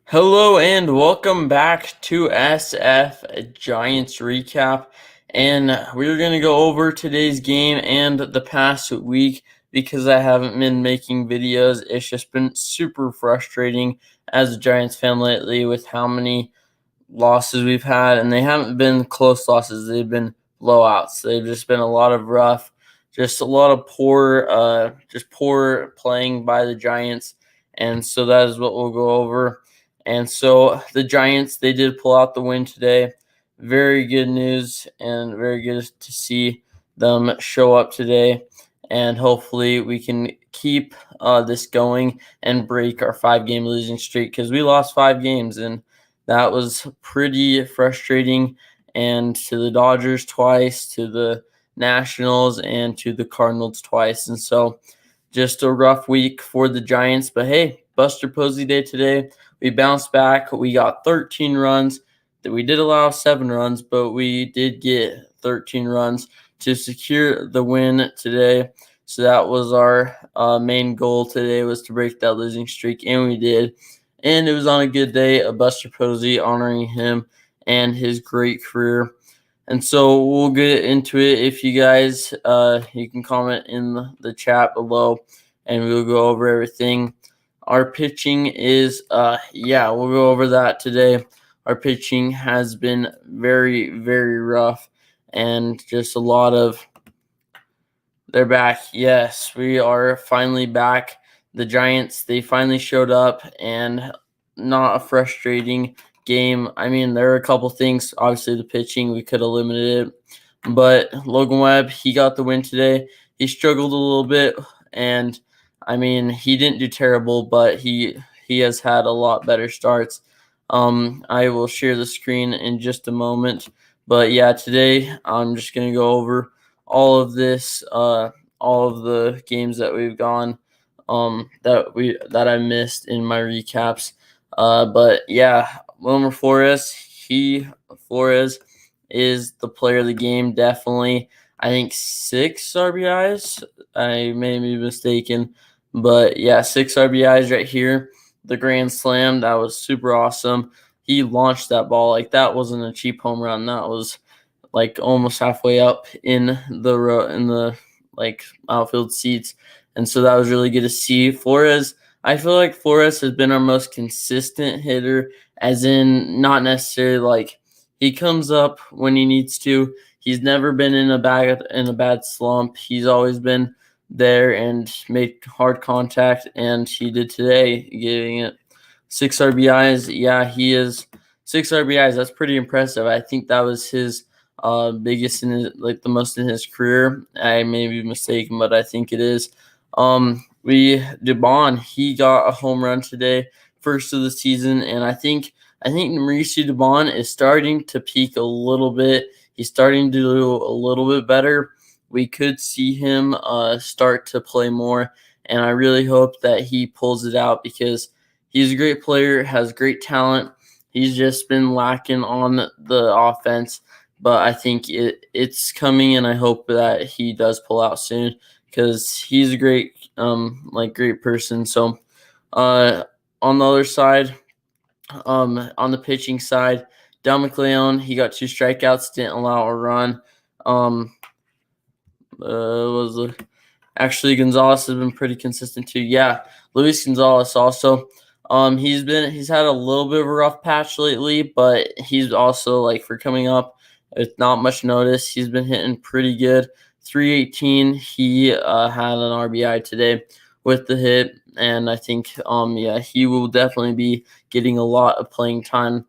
Hello and welcome back to SF Giants Recap. And we're going to go over today's game and the past week because I haven't been making videos. It's just been super frustrating as a Giants fan lately with how many losses we've had. And they haven't been close losses, they've been blowouts. They've just been a lot of rough, just a lot of poor playing by the Giants. And so that is what we'll go over. And so the Giants, they did pull out the win today. Very good news and very good to see them show up today. And hopefully we can keep this going and break our 5-game losing streak because we lost 5 games and that was pretty frustrating. And to the Dodgers twice, to the Nationals, and to the Cardinals twice. And so just a rough week for the Giants. But hey, Buster Posey Day today. We bounced back. We got 13 runs. We did allow 7 runs, but we did get 13 runs to secure the win today. So that was our main goal today, was to break that losing streak, and we did. And it was on a good day of Buster Posey, honoring him and his great career. And so we'll get into it. If you guys, you can comment in the chat below, and we'll go over everything. Our pitching is, we'll go over that today. Our pitching has been very, very rough, and just a lot of. They're back. Yes, we are finally back. The Giants, they finally showed up, and not a frustrating game. I mean, there were a couple things. Obviously, the pitching, we could have limited it. But Logan Webb, he got the win today. He struggled a little bit, and I mean, he didn't do terrible, but he has had a lot better starts. I will share the screen in just a moment. But yeah, today I'm just going to go over all of this, all of the games that we've gone, that I missed in my recaps. But yeah, Wilmer Flores is the player of the game, definitely. I think 6 RBIs. I may be mistaken, but yeah, 6 RBIs right here. The grand slam, that was super awesome. He launched that ball like that wasn't a cheap home run. That was like almost halfway up in the like outfield seats, and so that was really good to see. Flores, I feel like Flores has been our most consistent hitter, as in not necessarily like he comes up when he needs to. He's never been in a bad slump. He's always been there and made hard contact, and he did today, giving it 6 RBIs. Yeah, he is 6 RBIs. That's pretty impressive. I think that was his biggest in his, like the most in his career. I may be mistaken, but I think it is. Dubon, he got a home run today, first of the season, and I think Mauricio Dubon is starting to peak a little bit. He's starting to do a little bit better. We could see him start to play more, and I really hope that he pulls it out because he's a great player, has great talent. He's just been lacking on the offense, but I think it's coming, and I hope that he does pull out soon because he's a great great person. So on the other side, on the pitching side, Del McLeon, he got 2 strikeouts, didn't allow a run. Was actually Gonzalez has been pretty consistent too. Yeah, Luis Gonzalez also. He's had a little bit of a rough patch lately, but he's also like for coming up with not much notice. He's been hitting pretty good. 318. He had an RBI today with the hit, and I think he will definitely be getting a lot of playing time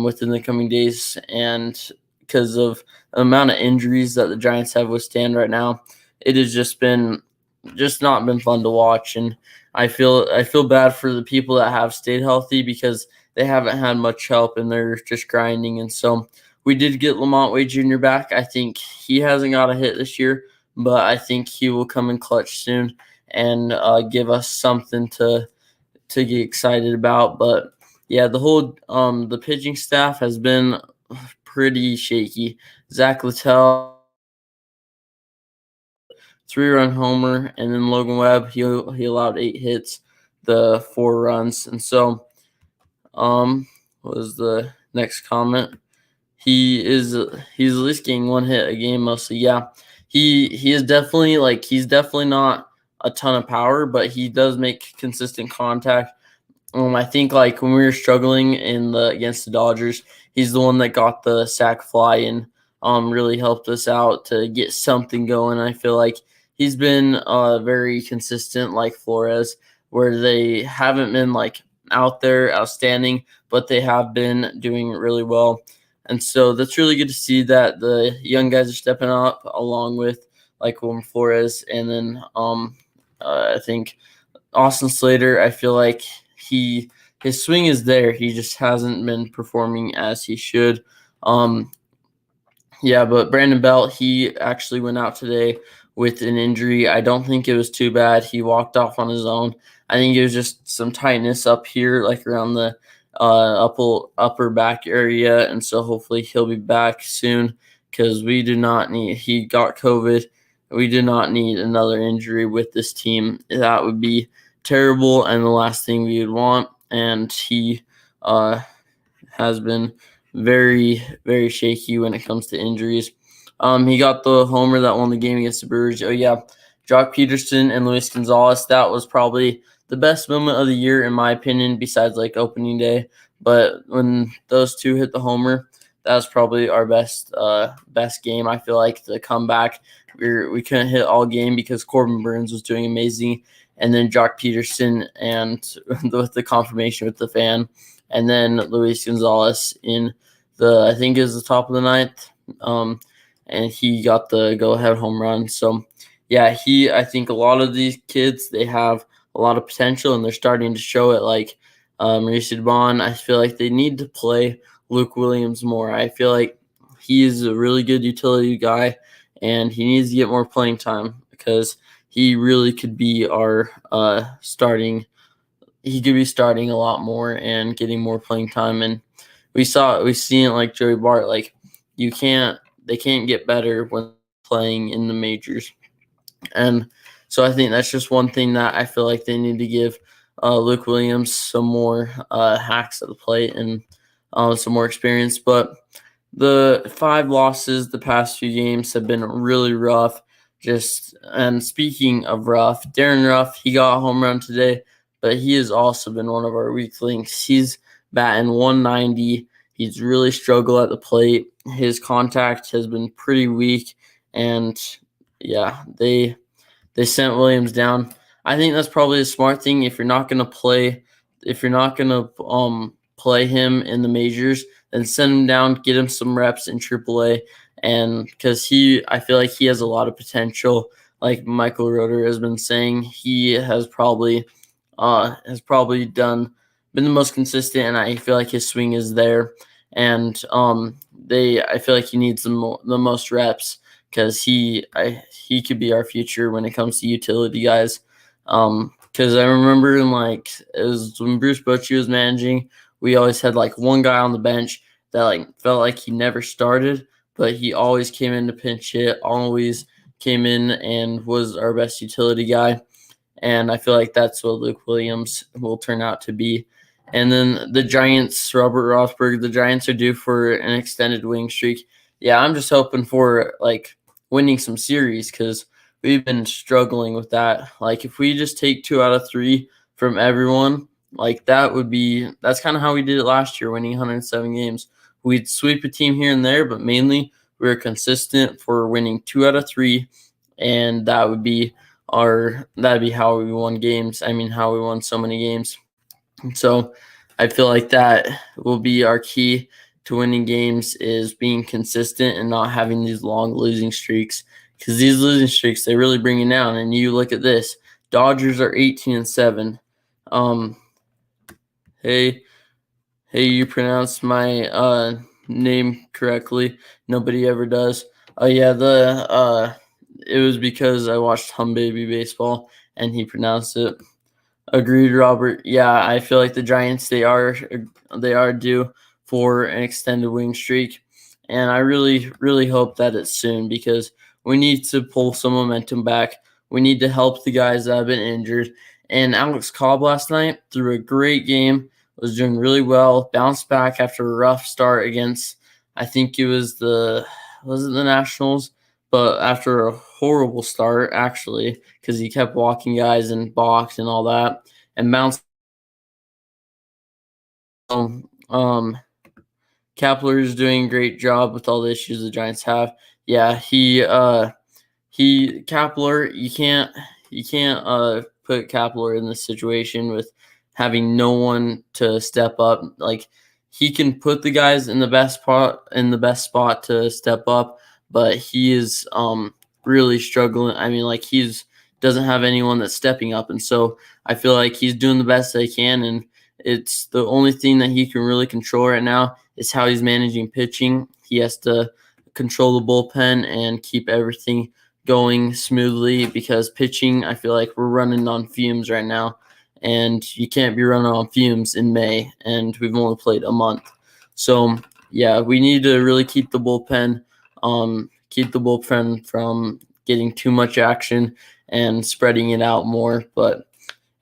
within the coming days, and because of the amount of injuries that the Giants have withstand right now, it has just not been fun to watch. And I feel bad for the people that have stayed healthy because they haven't had much help and they're just grinding. And so we did get Lamont Wade Jr. back. I think he hasn't got a hit this year, but I think he will come in clutch soon and give us something to get excited about. But yeah, the whole the pitching staff has been pretty shaky. Zach Littell, 3-run homer, and then Logan Webb, he allowed 8 hits, the 4 runs, and so What was the next comment? He's at least getting one hit a game mostly. Yeah, he is definitely he's definitely not a ton of power, but he does make consistent contact. I think when we were struggling against the Dodgers, he's the one that got the sac fly and really helped us out to get something going. I feel like he's been very consistent, like Flores, where they haven't been out there outstanding, but they have been doing really well. And so that's really good to see that the young guys are stepping up along with Wilmer Flores, and then I think Austin Slater, I feel like his swing is there. He just hasn't been performing as he should. Um, yeah, but Brandon Belt, he actually went out today with an injury. I don't think it was too bad. He walked off on his own. I think it was just some tightness up here, around the upper back area, and so hopefully he'll be back soon because we do not need. He got COVID. We do not need another injury with this team. That would be terrible and the last thing we would want. And he has been very, very shaky when it comes to injuries. He got the homer that won the game against the Brewers. Oh, yeah. Jock Peterson and Luis Gonzalez, that was probably the best moment of the year, in my opinion, besides opening day. But when those two hit the homer, that was probably our best game. I feel like the comeback, we couldn't hit all game because Corbin Burns was doing amazing. And then Jock Peterson and with the confirmation with the fan. And then Luis Gonzalez in I think it was the top of the ninth. And he got the go-ahead home run. So, yeah, I think a lot of these kids, they have a lot of potential, and they're starting to show it. Mauricio Dubon, I feel like they need to play Luke Williams more. I feel like he is a really good utility guy, and he needs to get more playing time because he really could be our starting. He could be starting a lot more and getting more playing time. And we've seen it like Joey Bart. They can't get better when playing in the majors. And so I think that's just one thing that I feel like they need to give Luke Williams some more hacks at the plate and some more experience. But the 5 losses the past few games have been really rough. And speaking of rough, Darren Ruff, he got a home run today, but he has also been one of our weak links. He's batting 190. He's really struggled at the plate. His contact has been pretty weak, and yeah, they sent Williams down. I think that's probably a smart thing if you're not going to play him in the majors, then send him down, get him some reps in AAA, and because I feel like he has a lot of potential. Like Michael Roeder has been saying, he has probably been the most consistent, and I feel like his swing is there. And I feel like he needs the most reps because he could be our future when it comes to utility guys. Because I remember it was when Bruce Bochy was managing, we always had one guy on the bench that felt like he never started, but he always came in to pinch hit, always came in and was our best utility guy. And I feel like that's what Luke Williams will turn out to be. And then the Giants, Robert Rothberg, the Giants are due for an extended winning streak. Yeah, I'm just hoping for winning some series because we've been struggling with that. If we just take 2 out of 3 from everyone, that's kind of how we did it last year, winning 107 games. We'd sweep a team here and there, but mainly we were consistent for winning 2 out of 3, and that'd be how we won games. I mean, how we won so many games. So I feel like that will be our key to winning games, is being consistent and not having these long losing streaks, because these losing streaks, they really bring you down. And you look at this, Dodgers are 18-7. Hey, you pronounced my name correctly. Nobody ever does. Yeah, it was because I watched Hum Baby Baseball and he pronounced it. Agreed, Robert. Yeah, I feel like the Giants, they are due for an extended winning streak, and I really, really hope that it's soon because we need to pull some momentum back. We need to help the guys that have been injured. And Alex Cobb last night threw a great game. was doing really well, bounced back after a rough start against, I think it was the Nationals, but after a horrible start actually, because he kept walking guys and balked and all that, and bounced. Um, Kepler is doing a great job with all the issues the Giants have. Yeah, he Kepler, you can't put Kepler in this situation with having no one to step up. Like, he can put the guys in the best spot to step up, but he is really struggling. I mean, like, he's doesn't have anyone that's stepping up, and so I feel like he's doing the best they can, and it's the only thing that he can really control right now is how he's managing pitching. He has to control the bullpen and keep everything going smoothly, because pitching, I feel like we're running on fumes right now, and you can't be running on fumes in May, and we've only played a month. So yeah, we need to really keep the bullpen from getting too much action and spreading it out more.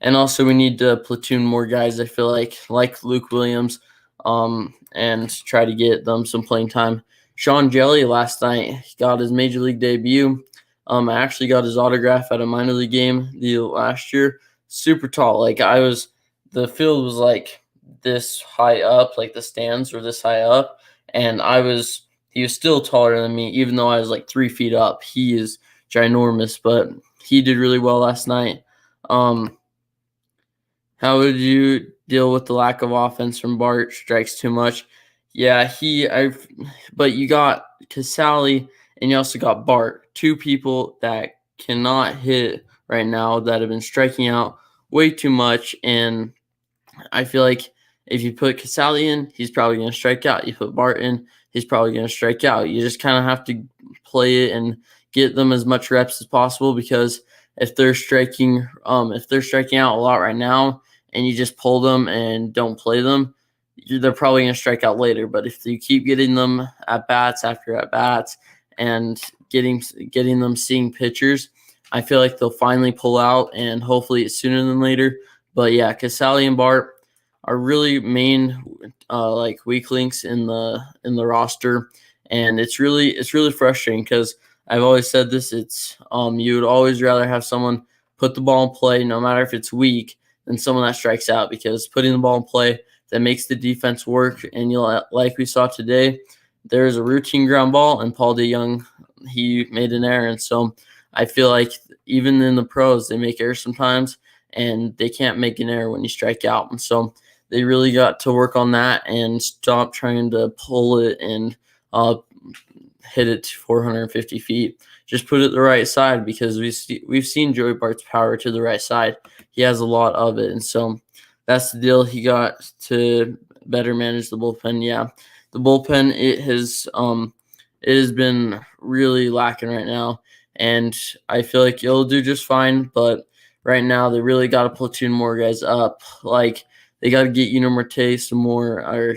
And also we need to platoon more guys, I feel like Luke Williams, and try to get them some playing time. Sean Jelly last night got his major league debut. I actually got his autograph at a minor league game the last year. Super tall. The field was like this high up, like the stands were this high up, and he was still taller than me, even though I was like 3 feet up. He is ginormous, but he did really well last night. How would you deal with the lack of offense from Bart? Strikes too much. Yeah, but you got Casali and you also got Bart, two people that cannot hit right now, that have been striking out way too much. And I feel like if you put Casali in, he's probably going to strike out. You put Bart in, he's probably going to strike out. You just kind of have to play it and get them as much reps as possible, because if they're striking out a lot right now, and you just pull them and don't play them, they're probably going to strike out later. But if you keep getting them at bats after at bats and getting them seeing pitchers, I feel like they'll finally pull out, and hopefully it's sooner than later. But yeah, Casali and Bart are really main like weak links in the roster, and it's really frustrating, because I've always said this. It's you would always rather have someone put the ball in play, no matter if it's weak, than someone that strikes out, because putting the ball in play, that makes the defense work. And like we saw today, there is a routine ground ball, and Paul DeYoung, he made an error. And so I feel like even in the pros, they make errors sometimes, and they can't make an error when you strike out. And so they really got to work on that and stop trying to pull it and hit it to 450 feet. Just put it the right side, because we've seen Joey Bart's power to the right side. He has a lot of it, and so that's the deal. He got to better manage the bullpen. Yeah, the bullpen, it has been really lacking right now, and I feel like it'll do just fine. But right now, they really got to platoon more guys up. Like, they got to get Yunior Marte some more, or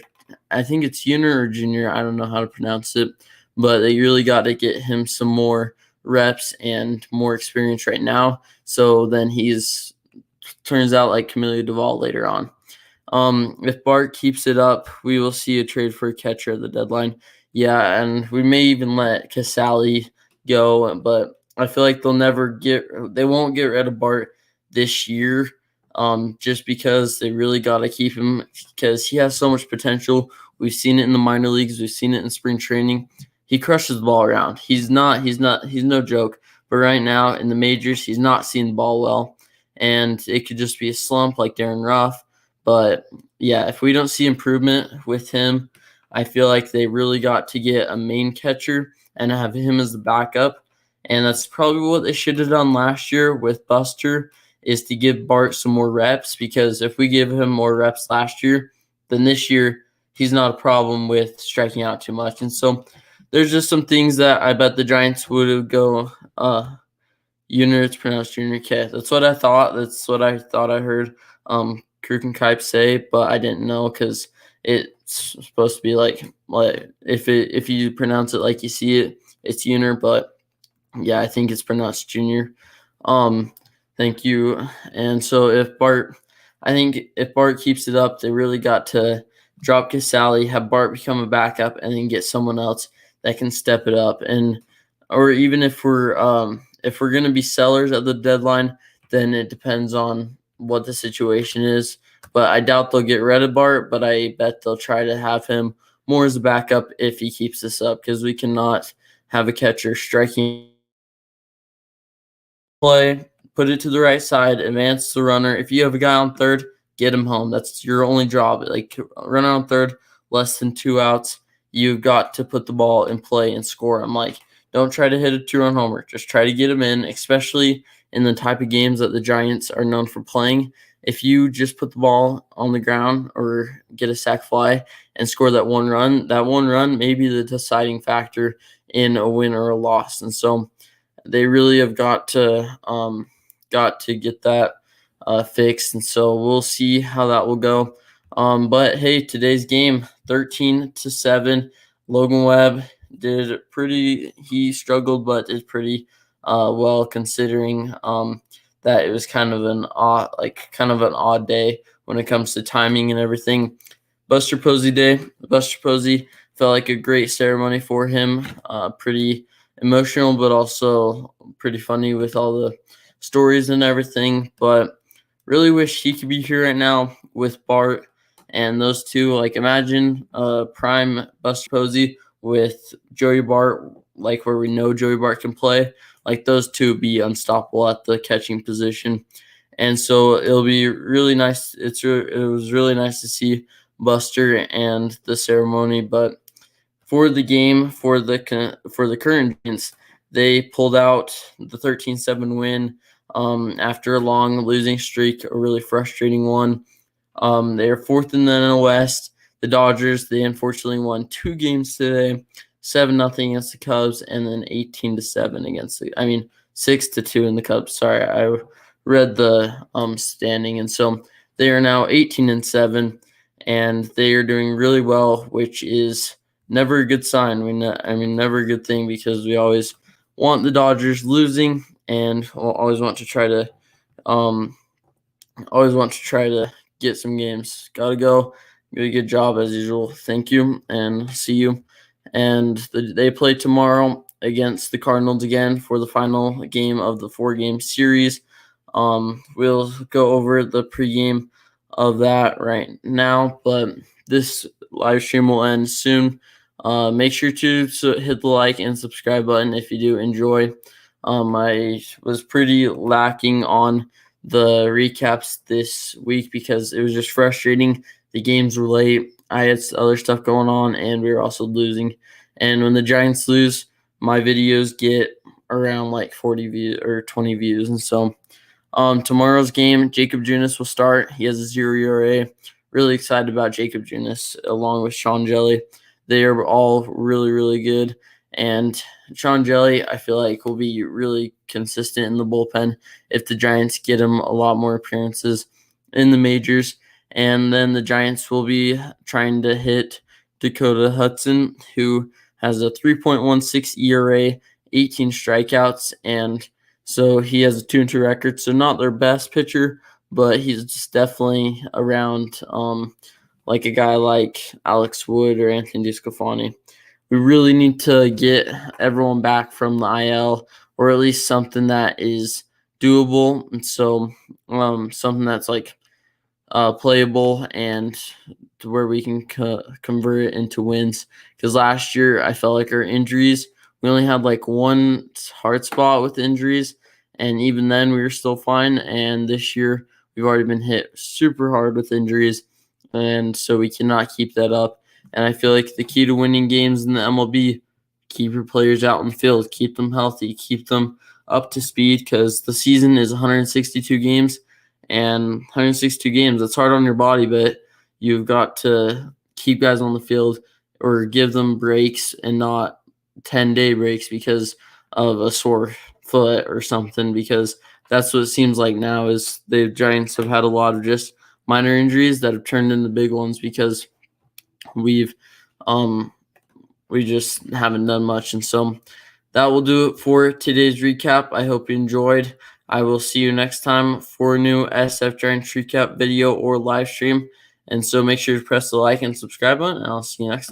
I think it's Yunior or Junior. I don't know how to pronounce it, but they really got to get him some more reps and more experience right now. So then turns out like Camilo Duvall later on. If Bart keeps it up, we will see a trade for a catcher at the deadline. Yeah, and we may even let Casali go, but I feel like they won't get rid of Bart this year, just because they really got to keep him, because he has so much potential. We've seen it in the minor leagues. We've seen it in spring training. He crushes the ball around. He's no joke. But right now in the majors, he's not seeing the ball well, and it could just be a slump like Darren Ruff. But yeah, if we don't see improvement with him, I feel like they really got to get a main catcher and have him as the backup. And that's probably what they should have done last year with Buster, is to give Bart some more reps, because if we give him more reps last year, then this year he's not a problem with striking out too much. And so there's just some things that I bet the Giants would go Junior, it's pronounced Junior K. That's what I thought. That's what I thought I heard Kirk and Kipe say, but I didn't know, because it's supposed to be like if you pronounce it like you see it, it's Junior. But yeah, I think it's pronounced Junior. Thank you. And so if Bart, I think if Bart keeps it up, they really got to drop Casali, have Bart become a backup, and then get someone else that can step it up. And or even if we're gonna be sellers at the deadline, then it depends on what the situation is. But I doubt they'll get rid of Bart, but I bet they'll try to have him more as a backup if he keeps this up, because we cannot have a catcher striking play, put it to the right side, advance the runner. If you have a guy on third, get him home. That's your only job. Like, run on third, less than 2 outs. You've got to put the ball in play and score. I'm like, don't try to hit a 2-run homer. Just try to get him in, especially in the type of games that the Giants are known for playing. If you just put the ball on the ground or get a sac fly and score that one run may be the deciding factor in a win or a loss. And so they really have got to get that fixed, and so we'll see how that will go. But hey, today's game, 13-7. Logan Webb did pretty. He struggled, but did pretty well, considering that it was kind of an odd day when it comes to timing and everything. Buster Posey Day. Buster Posey felt like a great ceremony for him. Pretty emotional, but also pretty funny with all the stories and everything. But really wish he could be here right now with Bart and those two. Like, imagine prime Buster Posey with Joey Bart, like where we know Joey Bart can play. Like, those two be unstoppable at the catching position. And so it'll be really nice. It was really nice to see Buster and the ceremony. But for the game, for the current Giants, they pulled out the 13-7 win after a long losing streak, a really frustrating one. They are fourth in the NL West. The Dodgers, they unfortunately won 2 games today, 7-0 against the Cubs, and then 18-7 against 6-2 in the Cubs. Sorry, I read the standing, and so they are now 18-7, and they are doing really well, which is never a good sign. Never a good thing, because we always want the Dodgers losing, and we'll always want to try to get some games. Gotta go. Do a good job as usual. Thank you, and see you. And they play tomorrow against the Cardinals again for the final game of the 4-game series. We'll go over the pregame of that right now, but this live stream will end soon. Make sure to hit the like and subscribe button if you do enjoy. I was pretty lacking on the recaps this week because it was just frustrating. The games were late. I had other stuff going on, and we were also losing. And when the Giants lose, my videos get around like 40 views or 20 views. And so tomorrow's game, Jacob Junis will start. He has a 0 ERA. Really excited about Jacob Junis along with Sean Jelly. They are all really, really good. And Sean Jelly, I feel like, will be really consistent in the bullpen if the Giants get him a lot more appearances in the majors. And then the Giants will be trying to hit Dakota Hudson, who has a 3.16 ERA, 18 strikeouts, and so he has a 2-2 record. So not their best pitcher, but he's just definitely around like a guy like Alex Wood or Anthony DeSclafani. We really need to get everyone back from the IL, or at least something that is doable. And so something that's like playable and to where we can convert it into wins. Because last year I felt like our injuries, we only had like one hard spot with injuries, and even then we were still fine. And this year we've already been hit super hard with injuries, and so we cannot keep that up. And I feel like the key to winning games in the MLB, keep your players out in the field, keep them healthy, keep them up to speed, because the season is 162 games, and 162 games, that's hard on your body, but you've got to keep guys on the field or give them breaks and not 10-day breaks because of a sore foot or something, because that's what it seems like now is the Giants have had a lot of just minor injuries that have turned into big ones because we just haven't done much. And so that will do it for today's recap. I hope you enjoyed. I will see you next time for a new SF Giants recap video or live stream. And so make sure to press the like and subscribe button, and I'll see you next time.